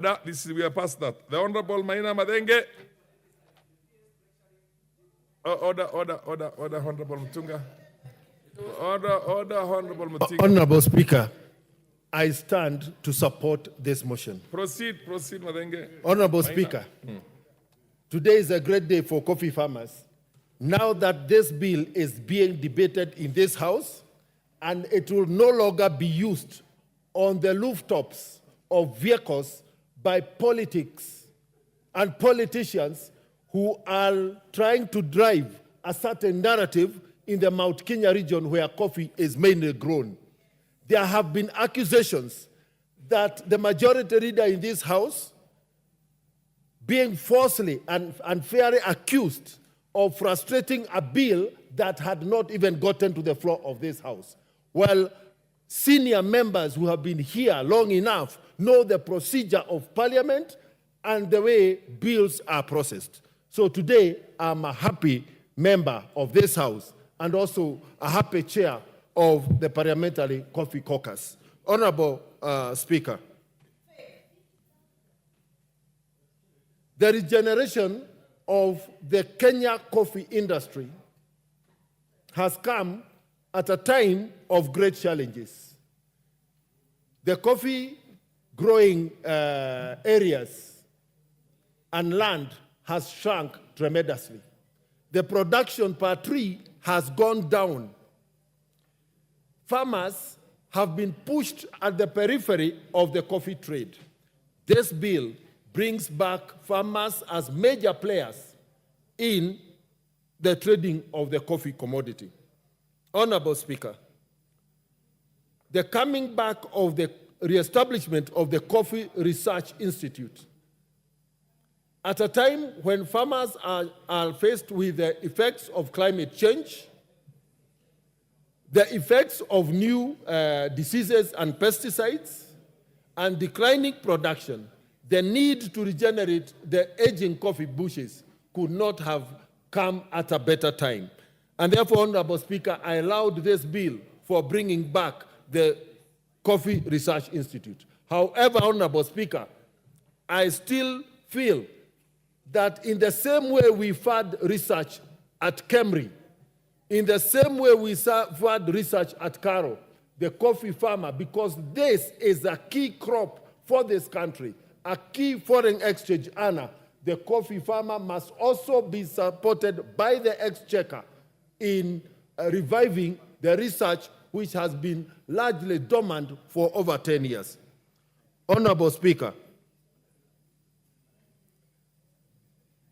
We are past that. The Honorable Maina Madenge. Order, Honorable Mutunga. Order, Honorable Mutunga. Honorable Speaker, I stand to support this motion. Proceed, Madenge. Honorable Speaker, today is a great day for coffee farmers. Now that this bill is being debated in this House, and it will no longer be used on the rooftops of vehicles by politics and politicians who are trying to drive a certain narrative in the Mount Kenya region where coffee is mainly grown. There have been accusations that the majority leader in this House being falsely and unfairly accused of frustrating a bill that had not even gotten to the floor of this House. Well, senior members who have been here long enough know the procedure of Parliament and the way bills are processed. So today, I'm a happy member of this House and also a happy chair of the Parliamentary Coffee Caucus. Honorable Speaker, the regeneration of the Kenya coffee industry has come at a time of great challenges. The coffee growing areas and land has shrunk tremendously. The production per tree has gone down. Farmers have been pushed at the periphery of the coffee trade. This bill brings back farmers as major players in the trading of the coffee commodity. Honorable Speaker, the coming back of the reestablishment of the Coffee Research Institute at a time when farmers are faced with the effects of climate change, the effects of new diseases and pesticides, and declining production, the need to regenerate the aging coffee bushes could not have come at a better time. And therefore, Honorable Speaker, I allowed this bill for bringing back the Coffee Research Institute. However, Honorable Speaker, I still feel that in the same way we fund research at Kemri, in the same way we fund research at Karo, the coffee farmer, because this is a key crop for this country, a key foreign exchange earner, the coffee farmer must also be supported by the exchequer in reviving the research which has been largely dormant for over 10 years. Honorable Speaker,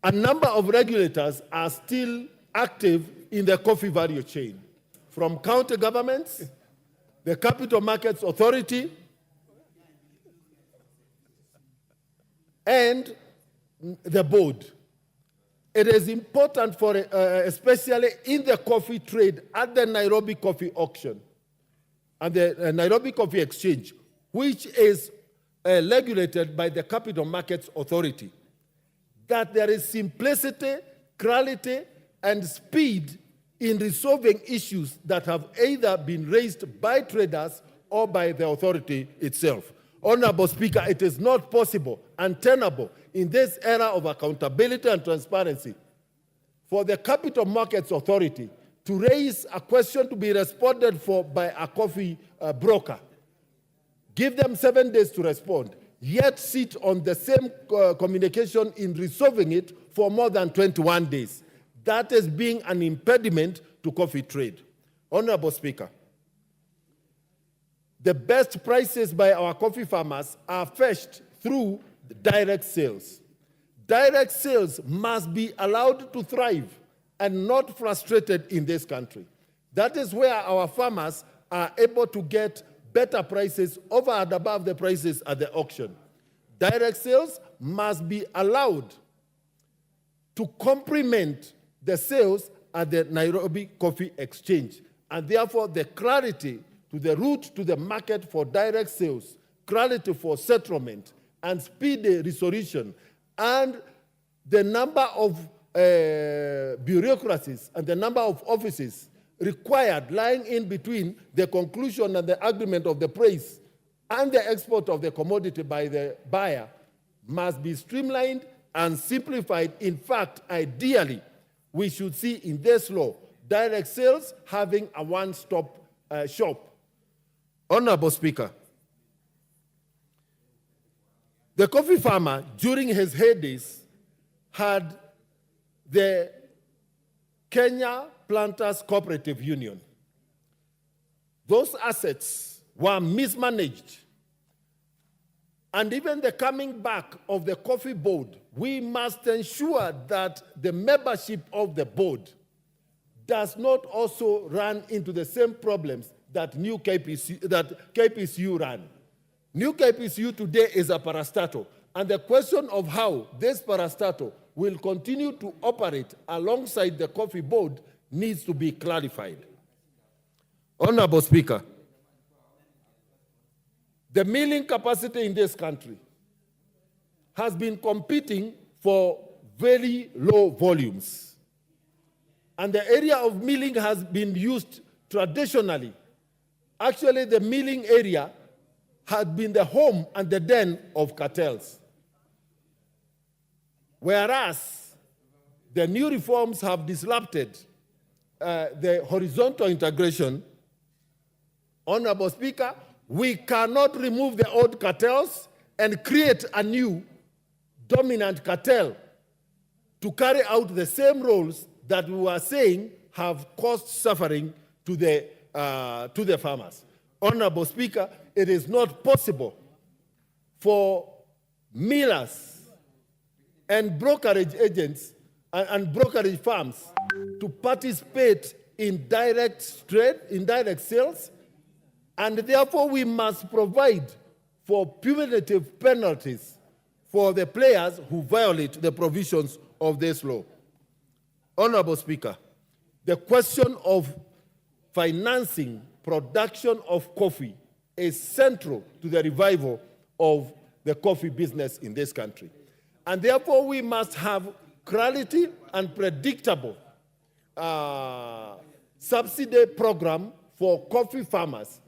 a number of regulators are still active in the coffee value chain, from county governments, the Capital Markets Authority, and the board. It is important for, especially in the coffee trade at the Nairobi Coffee Auction and the Nairobi Coffee Exchange, which is regulated by the Capital Markets Authority, that there is simplicity, clarity, and speed in resolving issues that have either been raised by traders or by the authority itself. Honorable Speaker, it is not possible and tenable in this era of accountability and transparency for the Capital Markets Authority to raise a question to be responded for by a coffee broker, give them 7 days to respond, yet sit on the same communication in resolving it for more than 21 days. That is being an impediment to coffee trade. Honorable Speaker, the best prices by our coffee farmers are fetched through direct sales. Direct sales must be allowed to thrive and not frustrated in this country. That is where our farmers are able to get better prices over and above the prices at the auction. Direct sales must be allowed to complement the sales at the Nairobi Coffee Exchange, and therefore the clarity to the route to the market for direct sales, clarity for settlement, and speedy resolution, and the number of bureaucracies and the number of offices required lying in between the conclusion and the agreement of the price and the export of the commodity by the buyer must be streamlined and simplified. In fact, ideally, we should see in this law direct sales having a one-stop shop. Honorable Speaker, the coffee farmer during his heydays had the Kenya Planters Cooperative Union. Those assets were mismanaged. And even the coming back of the coffee board, we must ensure that the membership of the board does not also run into the same problems that KPCU ran. New KPCU today is a parastatal, and the question of how this parastatal will continue to operate alongside the coffee board needs to be clarified. Honorable Speaker, the milling capacity in this country has been competing for very low volumes. And the area of milling has been used traditionally. Actually, the milling area had been the home and the den of cartels. Whereas the new reforms have disrupted the horizontal integration, Honorable Speaker, we cannot remove the old cartels and create a new dominant cartel to carry out the same roles that we were saying have caused suffering to the farmers. Honorable Speaker, it is not possible for millers and brokerage agents and brokerage firms to participate in direct trade, in direct sales, and therefore we must provide for punitive penalties for the players who violate the provisions of this law. Honorable Speaker, the question of financing production of coffee is central to the revival of the coffee business in this country. And therefore, we must have clarity and predictable subsidy program for coffee farmers.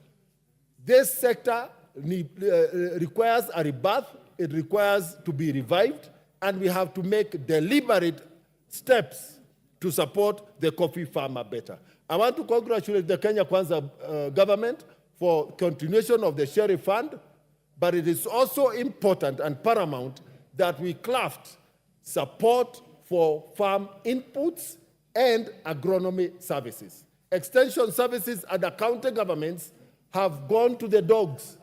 This sector requires a rebirth, it requires to be revived, and we have to make deliberate steps to support the coffee farmer better. I want to congratulate the Kenya Kwanza government for continuation of the Sheriff Fund, but it is also important and paramount that we craft support for farm inputs and agronomy services. Extension services and the county governments have gone to the dogs.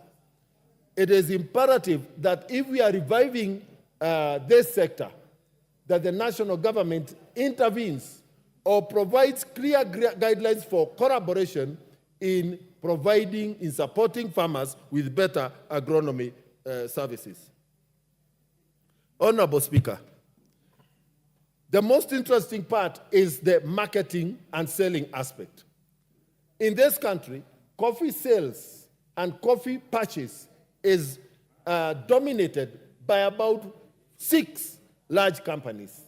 It is imperative that if we are reviving this sector, that the national government intervenes or provides clear guidelines for collaboration in supporting farmers with better agronomy services. Honorable Speaker, the most interesting part is the marketing and selling aspect. In this country, coffee sales and coffee purchase is dominated by about 6 large companies.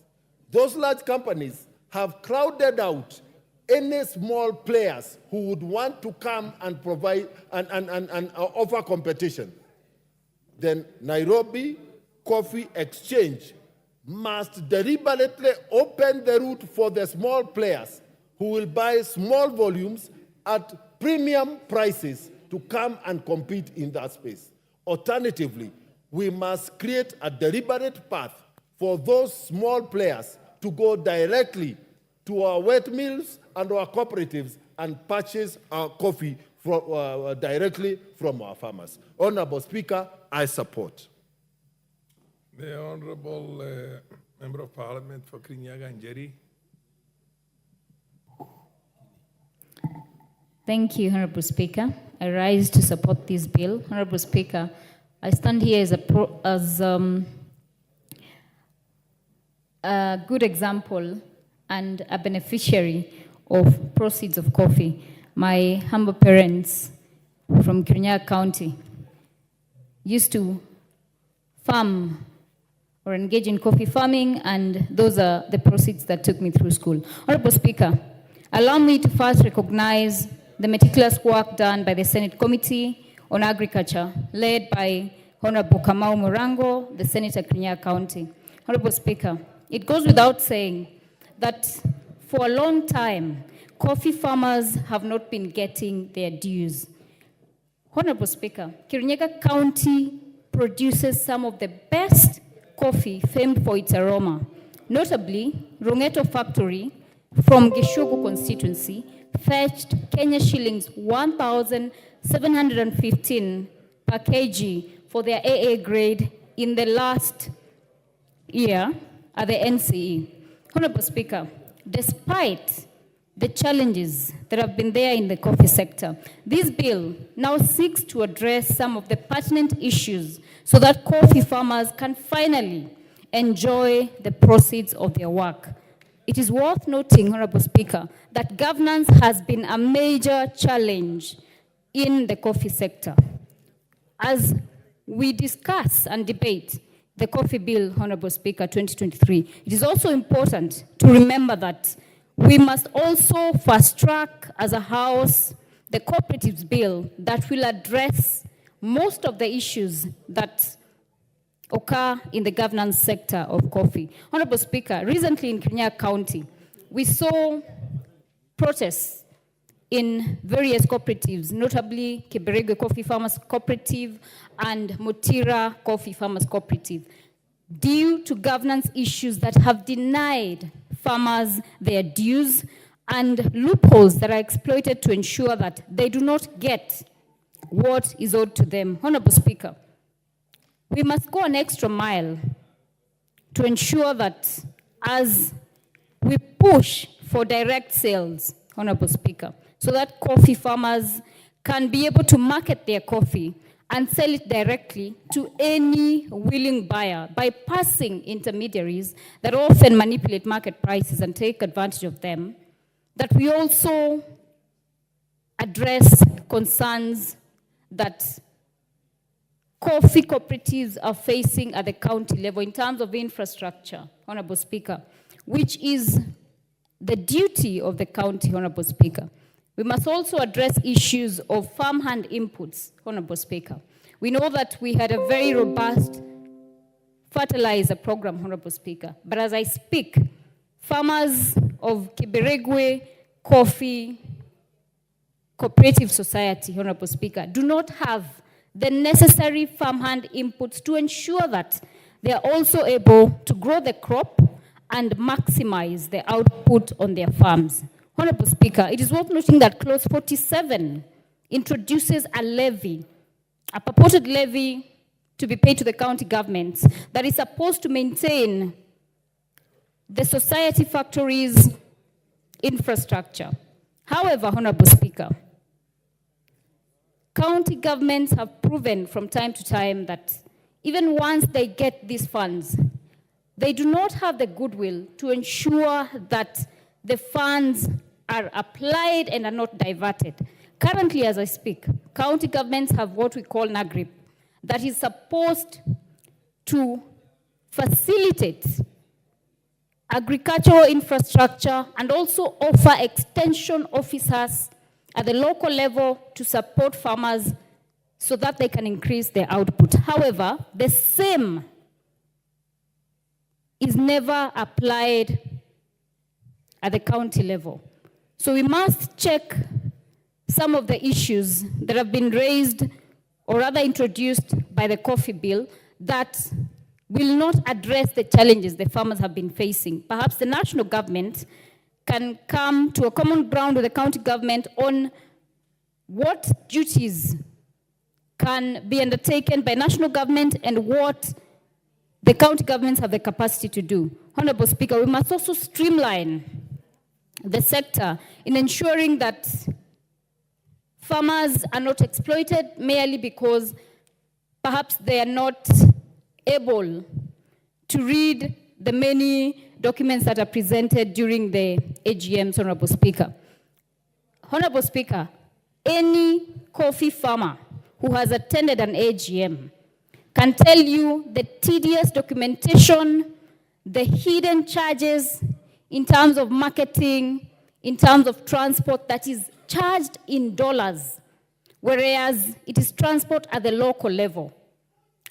Those large companies have crowded out any small players who would want to come and provide and offer competition. Then Nairobi Coffee Exchange must deliberately open the route for the small players who will buy small volumes at premium prices to come and compete in that space. Alternatively, we must create a deliberate path for those small players to go directly to our wet mills and our cooperatives and purchase our coffee directly from our farmers. Honorable Speaker, I support. The Honorable Member of Parliament for Kirinyaga and Nyeri. Thank you, Honorable Speaker. I rise to support this bill. Honorable Speaker, I stand here as a good example and a beneficiary of proceeds of coffee. My humble parents from Kirinyaga County used to farm or engage in coffee farming, and those are the proceeds that took me through school. Honorable Speaker, allow me to first recognize the meticulous work done by the Senate Committee on Agriculture, led by Honorable Kamau Murango, the Senator, Kirinyaga County. Honorable Speaker, it goes without saying that for a long time, coffee farmers have not been getting their dues. Honorable Speaker, Kirinyaga County produces some of the best coffee famed for its aroma. Notably, Rongeto Factory from Gishugu constituency fetched Kenya shillings 1,715 per kg for their AA grade in the last year at the NCE. Honorable Speaker, despite the challenges that have been there in the coffee sector, this bill now seeks to address some of the pertinent issues so that coffee farmers can finally enjoy the proceeds of their work. It is worth noting, Honorable Speaker, that governance has been a major challenge in the coffee sector. As we discuss and debate the Coffee Bill, Honorable Speaker, 2023, it is also important to remember that we must also fast-track as a House the Cooperatives Bill that will address most of the issues that occur in the governance sector of coffee. Honorable Speaker, recently in Kirinyaga County, we saw protests in various cooperatives, notably Kiberegwe Coffee Farmers Cooperative and Mutira Coffee Farmers Cooperative, due to governance issues that have denied farmers their dues and loopholes that are exploited to ensure that they do not get what is owed to them. Honorable Speaker, we must go an extra mile to ensure that as we push for direct sales, Honorable Speaker, so that coffee farmers can be able to market their coffee and sell it directly to any willing buyer, bypassing intermediaries that often manipulate market prices and take advantage of them, that we also address concerns that coffee cooperatives are facing at the county level in terms of infrastructure, Honorable Speaker, which is the duty of the county, Honorable Speaker. We must also address issues of farmhand inputs, Honorable Speaker. We know that we had a very robust fertilizer program, Honorable Speaker, but as I speak, farmers of Kiberegwe Coffee Cooperative Society, Honorable Speaker, do not have the necessary farmhand inputs to ensure that they are also able to grow the crop and maximize the output on their farms. Honorable Speaker, it is worth noting that Clause 47 introduces a levy, a purported levy to be paid to the county governments that is supposed to maintain the society factories' infrastructure. However, Honorable Speaker, county governments have proven from time to time that even once they get these funds, they do not have the goodwill to ensure that the funds are applied and are not diverted. Currently, as I speak, county governments have what we call NAGRIP, that is supposed to facilitate agricultural infrastructure and also offer extension officers at the local level to support farmers so that they can increase their output. However, the same is never applied at the county level. So we must check some of the issues that have been raised or rather introduced by the coffee bill that will not address the challenges the farmers have been facing. Perhaps the national government can come to a common ground with the county government on what duties can be undertaken by national government and what the county governments have the capacity to do. Honorable Speaker, we must also streamline the sector in ensuring that farmers are not exploited merely because perhaps they are not able to read the many documents that are presented during the AGMs, Honorable Speaker. Honorable Speaker, any coffee farmer who has attended an AGM can tell you the tedious documentation, the hidden charges in terms of marketing, in terms of transport that is charged in dollars, whereas it is transport at the local level.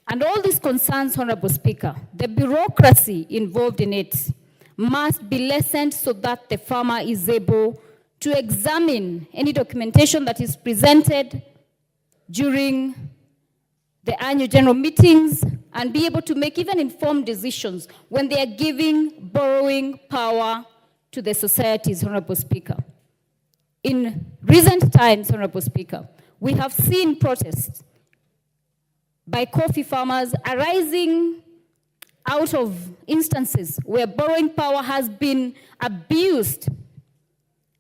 And all these concerns, Honorable Speaker, the bureaucracy involved in it must be lessened so that the farmer is able to examine any documentation that is presented during the annual general meetings and be able to make even informed decisions when they are giving borrowing power to the societies, Honorable Speaker. In recent times, Honorable Speaker, we have seen protests by coffee farmers arising out of instances where borrowing power has been abused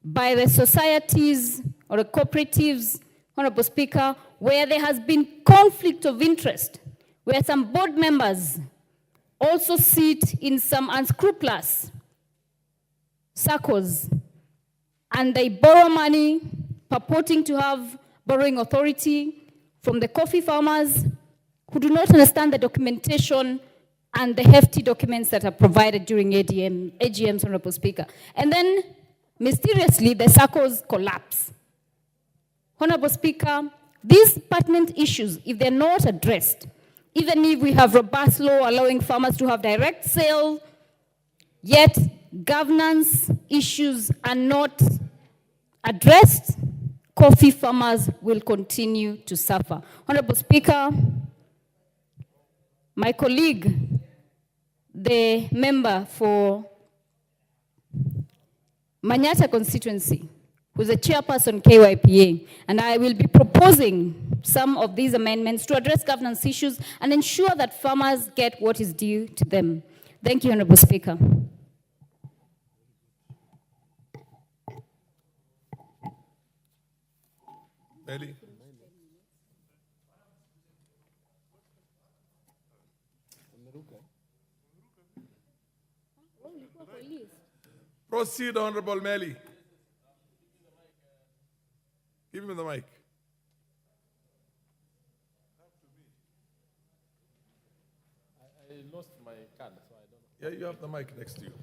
by the societies or the cooperatives, Honorable Speaker, where there has been conflict of interest, where some board members also sit in some unscrupulous circles and they borrow money purporting to have borrowing authority from the coffee farmers who do not understand the documentation and the hefty documents that are provided during AGMs, Honorable Speaker. And then, mysteriously, the circles collapse. Honorable Speaker, these pertinent issues, if they're not addressed, even if we have robust law allowing farmers to have direct sale, yet governance issues are not addressed, coffee farmers will continue to suffer. Honorable Speaker, my colleague, the member for Manyata constituency, who's the chairperson KYPA, and I will be proposing some of these amendments to address governance issues and ensure that farmers get what is due to them. Thank you, Honorable Speaker. Melly. Proceed, Honorable Melly. Give me the mic. I lost my card, so I don't know. Yeah, you have the mic next to you.